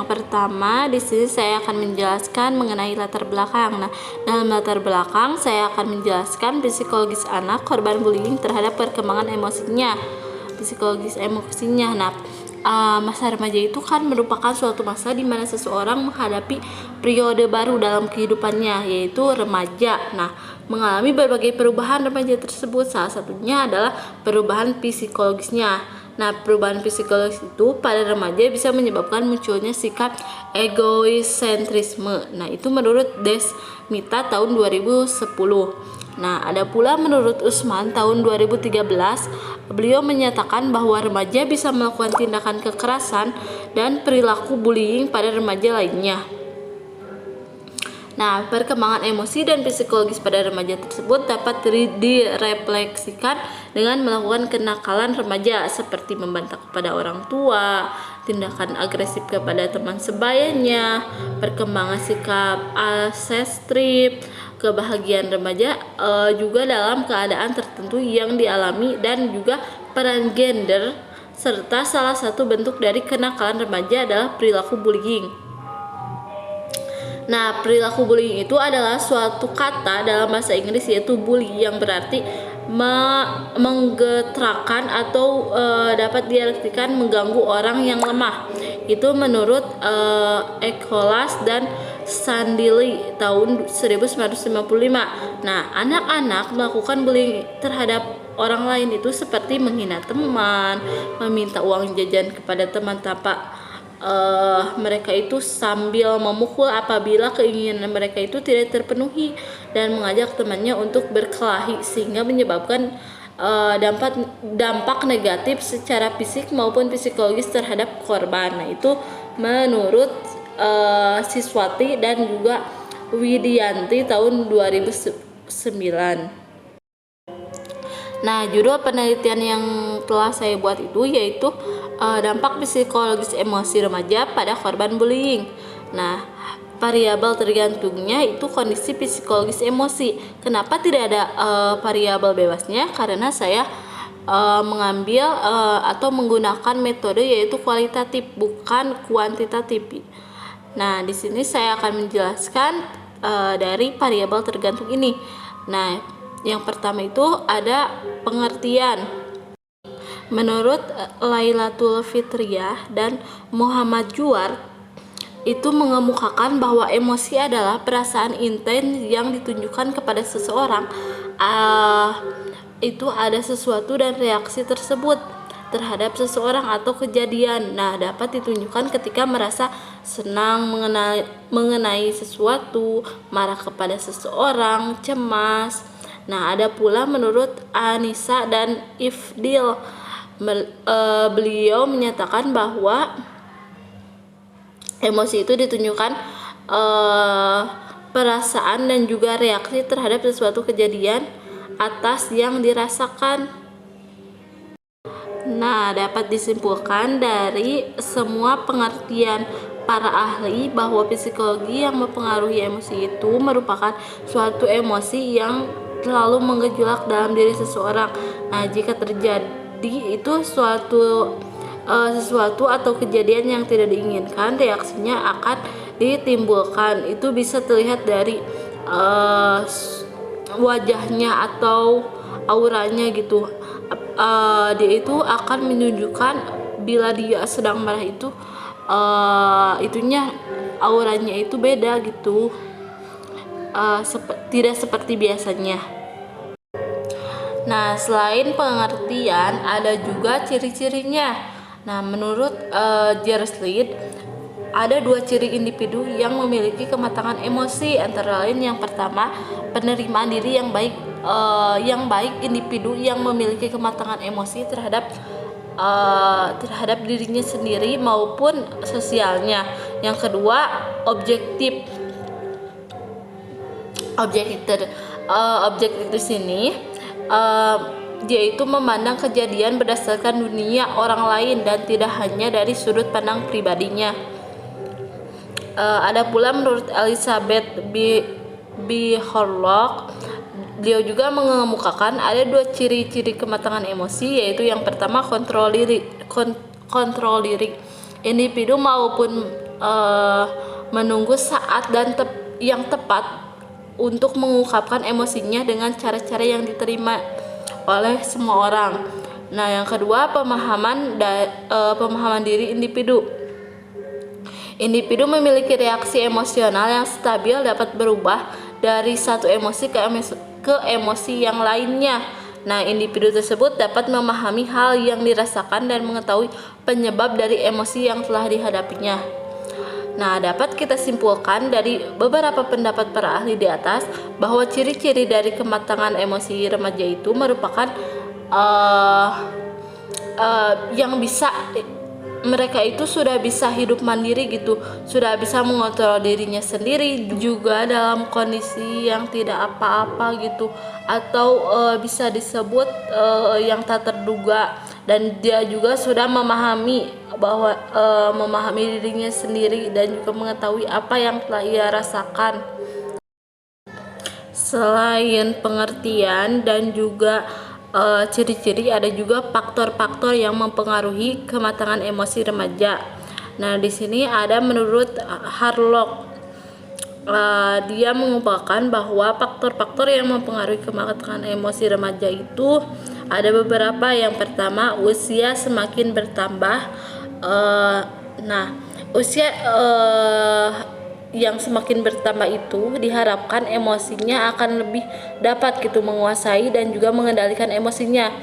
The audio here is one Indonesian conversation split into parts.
pertama di sini saya akan menjelaskan mengenai latar belakang. Nah, dalam latar belakang saya akan menjelaskan psikologis anak korban bullying terhadap perkembangan emosinya, psikologis emosinya. Nah, masa remaja itu kan merupakan suatu masa di mana seseorang menghadapi periode baru dalam kehidupannya, yaitu remaja. Nah, mengalami berbagai perubahan remaja tersebut, salah satunya adalah perubahan psikologisnya. Nah, perubahan psikologis itu pada remaja bisa menyebabkan munculnya sikap egoisentrisme. Nah, itu menurut Desmita tahun 2010. Nah, ada pula menurut Usman tahun 2013, beliau menyatakan bahwa remaja bisa melakukan tindakan kekerasan dan perilaku bullying pada remaja lainnya. Nah, perkembangan emosi dan psikologis pada remaja tersebut dapat direfleksikan dengan melakukan kenakalan remaja seperti membentak kepada orang tua, tindakan agresif kepada teman sebayanya, perkembangan sikap asestrip, kebahagiaan remaja juga dalam keadaan tertentu yang dialami, dan juga peran gender, serta salah satu bentuk dari kenakalan remaja adalah perilaku bullying. Nah, perilaku bullying itu adalah suatu kata dalam bahasa Inggris yaitu bully, yang berarti menggetrakan atau dapat diartikan mengganggu orang yang lemah. Itu menurut Echolas dan Sandili tahun 1955. Nah, anak-anak melakukan bullying terhadap orang lain itu seperti menghina teman, meminta uang jajan kepada teman tanpa mereka itu sambil memukul apabila keinginan mereka itu tidak terpenuhi, dan mengajak temannya untuk berkelahi sehingga menyebabkan dampak negatif secara fisik maupun psikologis terhadap korban. Nah, itu menurut Siswati dan juga Widianti tahun 2009. Nah, judul penelitian yang telah saya buat itu yaitu dampak psikologis emosi remaja pada korban bullying. Nah, variabel tergantungnya itu kondisi psikologis emosi. Kenapa tidak ada variabel bebasnya? Karena saya mengambil atau menggunakan metode yaitu kualitatif, bukan kuantitatif. Nah, di sini saya akan menjelaskan dari variabel tergantung ini. Nah, yang pertama itu ada pengertian. Menurut Lailatul Fitriyah dan Muhammad Juar, itu mengemukakan bahwa emosi adalah perasaan intens yang ditunjukkan kepada seseorang. Itu ada sesuatu dan reaksi tersebut terhadap seseorang atau kejadian. Nah, dapat ditunjukkan ketika merasa senang mengenai sesuatu, marah kepada seseorang, cemas. Nah, ada pula menurut Anissa dan Ifdil, beliau menyatakan bahwa emosi itu ditunjukkan perasaan dan juga reaksi terhadap sesuatu kejadian atas yang dirasakan. Nah, dapat disimpulkan dari semua pengertian para ahli bahwa psikologi yang mempengaruhi emosi itu merupakan suatu emosi yang terlalu menggejolak dalam diri seseorang. Nah, jika terjadi itu sesuatu atau kejadian yang tidak diinginkan, reaksinya akan ditimbulkan. Itu bisa terlihat dari wajahnya atau auranya gitu. Dia itu akan menunjukkan bila dia sedang marah itu itunya auranya itu beda gitu, tidak seperti biasanya. Nah, selain pengertian ada juga ciri-cirinya. Nah, menurut Jersleyd ada 2 ciri individu yang memiliki kematangan emosi, antara lain yang pertama penerimaan diri yang baik. Individu yang memiliki kematangan emosi terhadap dirinya sendiri maupun sosialnya. Yang kedua objektif di sini dia itu memandang kejadian berdasarkan dunia orang lain dan tidak hanya dari sudut pandang pribadinya. Ada pula menurut Elizabeth B. Horlock, beliau juga mengemukakan ada 2 ciri-ciri kematangan emosi, yaitu yang pertama kontrol diri. Individu maupun uh, menunggu saat dan yang tepat untuk mengungkapkan emosinya dengan cara-cara yang diterima oleh semua orang. Nah, yang kedua, pemahaman diri individu. Individu memiliki reaksi emosional yang stabil, dapat berubah dari satu emosi ke emosi yang lainnya. Nah, individu tersebut dapat memahami hal yang dirasakan dan mengetahui penyebab dari emosi yang telah dihadapinya. Nah, dapat kita simpulkan dari beberapa pendapat para ahli di atas bahwa ciri-ciri dari kematangan emosi remaja itu merupakan yang bisa mereka itu sudah bisa hidup mandiri gitu, sudah bisa mengontrol dirinya sendiri juga dalam kondisi yang tidak apa-apa gitu, atau bisa disebut yang tak terduga, dan dia juga sudah memahami bahwa memahami dirinya sendiri dan juga mengetahui apa yang telah ia rasakan. Selain pengertian dan juga ciri-ciri, ada juga faktor-faktor yang mempengaruhi kematangan emosi remaja. Nah, di sini ada menurut Harlock, dia mengungkapkan bahwa faktor-faktor yang mempengaruhi kematangan emosi remaja itu ada beberapa. Yang pertama, usia semakin bertambah. Nah, usia yang semakin bertambah itu diharapkan emosinya akan lebih dapat gitu menguasai dan juga mengendalikan emosinya.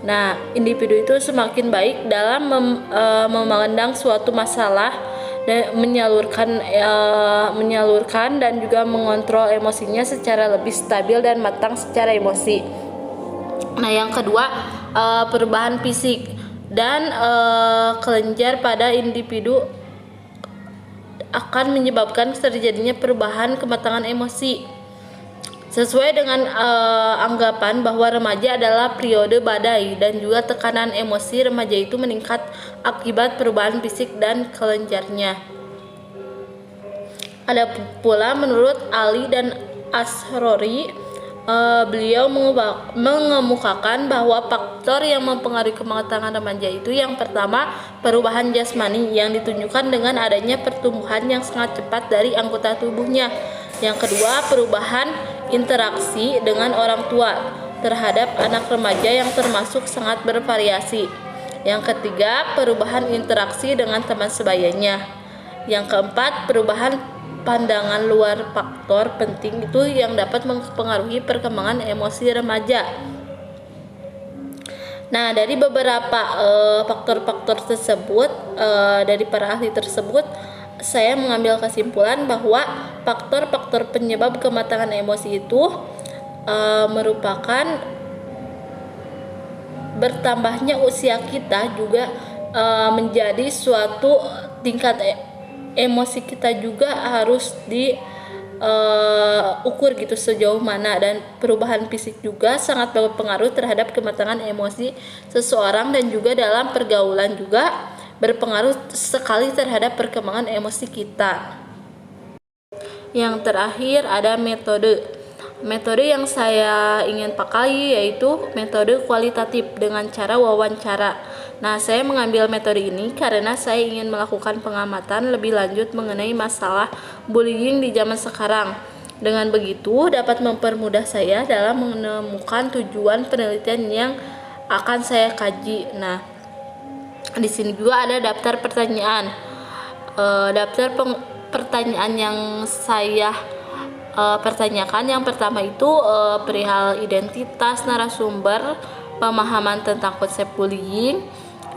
Nah, individu itu semakin baik dalam memandang suatu masalah dan menyalurkan dan juga mengontrol emosinya secara lebih stabil dan matang secara emosi. Nah, yang kedua, perubahan fisik dan kelenjar pada individu akan menyebabkan terjadinya perubahan kematangan emosi. Sesuai dengan anggapan bahwa remaja adalah periode badai dan juga tekanan emosi remaja itu meningkat akibat perubahan fisik dan kelenjarnya. Ada pula menurut Ali dan Asrori, beliau mengemukakan bahwa faktor yang mempengaruhi kematangan remaja itu yang pertama, perubahan jasmani yang ditunjukkan dengan adanya pertumbuhan yang sangat cepat dari anggota tubuhnya. Yang kedua, perubahan interaksi dengan orang tua terhadap anak remaja yang termasuk sangat bervariasi. Yang ketiga, perubahan interaksi dengan teman sebayanya. Yang keempat, perubahan pandangan luar. Faktor penting itu yang dapat mempengaruhi perkembangan emosi remaja. Nah, dari beberapa faktor-faktor tersebut, dari para ahli tersebut, saya mengambil kesimpulan bahwa faktor-faktor penyebab kematangan emosi itu merupakan bertambahnya usia kita juga menjadi suatu tingkat emosi kita juga harus diukur gitu sejauh mana, dan perubahan fisik juga sangat berpengaruh terhadap kematangan emosi seseorang dan juga dalam pergaulan juga berpengaruh sekali terhadap perkembangan emosi kita. Yang terakhir ada metode. Metode yang saya ingin pakai yaitu metode kualitatif dengan cara wawancara. Nah, saya mengambil metode ini karena saya ingin melakukan pengamatan lebih lanjut mengenai masalah bullying di zaman sekarang. Dengan begitu dapat mempermudah saya dalam menemukan tujuan penelitian yang akan saya kaji. Nah, di sini juga ada daftar pertanyaan. Pertanyaan yang saya pertanyakan yang pertama itu perihal identitas narasumber, pemahaman tentang konsep bullying,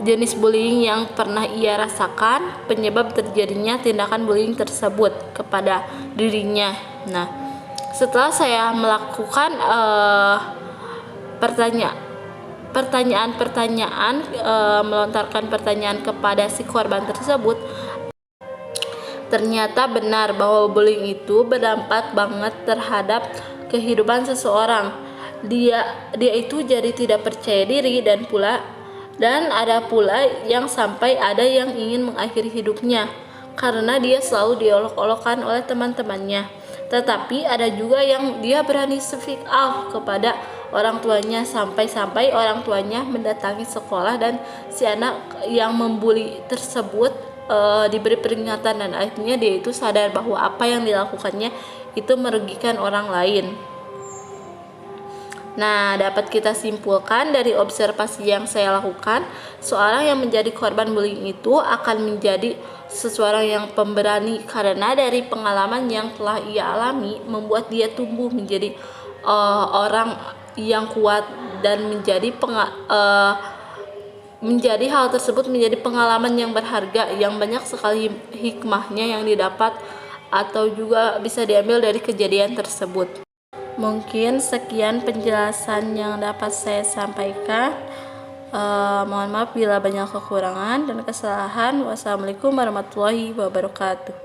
jenis bullying yang pernah ia rasakan, penyebab terjadinya tindakan bullying tersebut kepada dirinya. Nah, setelah saya melakukan pertanyaan, melontarkan pertanyaan kepada si korban tersebut, ternyata benar bahwa bullying itu berdampak banget terhadap kehidupan seseorang. Dia itu jadi tidak percaya diri, dan ada pula yang sampai ada yang ingin mengakhiri hidupnya karena dia selalu diolok-olokkan oleh teman-temannya. Tetapi ada juga yang dia berani speak out kepada orang tuanya, sampai orang tuanya mendatangi sekolah dan si anak yang membuli tersebut diberi peringatan dan akhirnya dia itu sadar bahwa apa yang dilakukannya itu merugikan orang lain. Nah, dapat kita simpulkan dari observasi yang saya lakukan, seorang yang menjadi korban bullying itu akan menjadi seseorang yang pemberani karena dari pengalaman yang telah ia alami membuat dia tumbuh menjadi orang yang kuat dan menjadi hal tersebut menjadi pengalaman yang berharga yang banyak sekali hikmahnya yang didapat atau juga bisa diambil dari kejadian tersebut. Mungkin sekian penjelasan yang dapat saya sampaikan. Mohon maaf bila banyak kekurangan dan kesalahan. Wassalamualaikum warahmatullahi wabarakatuh.